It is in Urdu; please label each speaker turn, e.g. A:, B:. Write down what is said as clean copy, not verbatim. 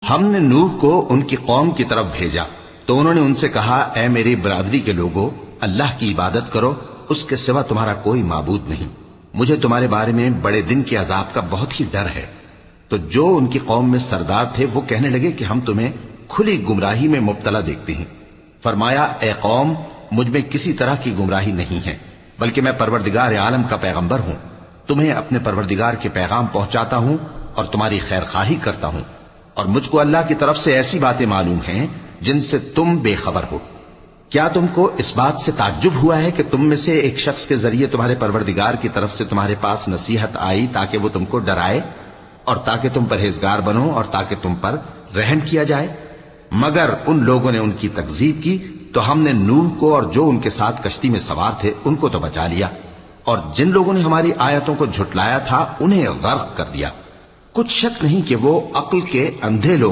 A: ہم نے نوح کو ان کی قوم کی طرف بھیجا تو انہوں نے ان سے کہا، اے میری برادری کے لوگو، اللہ کی عبادت کرو، اس کے سوا تمہارا کوئی معبود نہیں، مجھے تمہارے بارے میں بڑے دن کے عذاب کا بہت ہی ڈر ہے۔ تو جو ان کی قوم میں سردار تھے وہ کہنے لگے کہ ہم تمہیں کھلی گمراہی میں مبتلا دیکھتے ہیں۔ فرمایا، اے قوم، مجھ میں کسی طرح کی گمراہی نہیں ہے، بلکہ میں پروردگار عالم کا پیغمبر ہوں، تمہیں اپنے پروردگار کے پیغام پہنچاتا ہوں اور تمہاری خیر خواہی کرتا ہوں، اور مجھ کو اللہ کی طرف سے ایسی باتیں معلوم ہیں جن سے تم بے خبر ہو۔ کیا تم کو اس بات سے تعجب ہوا ہے کہ تم میں سے ایک شخص کے ذریعے تمہارے پروردگار کی طرف سے تمہارے پاس نصیحت آئی تاکہ وہ تم کو ڈرائے اور تاکہ تم پرہیزگار بنو اور تاکہ تم پر رحم کیا جائے؟ مگر ان لوگوں نے ان کی تکذیب کی تو ہم نے نوح کو اور جو ان کے ساتھ کشتی میں سوار تھے ان کو تو بچا لیا، اور جن لوگوں نے ہماری آیتوں کو جھٹلایا تھا انہیں غرق کر دیا۔ کچھ شک نہیں کہ وہ عقل کے اندھے لوگ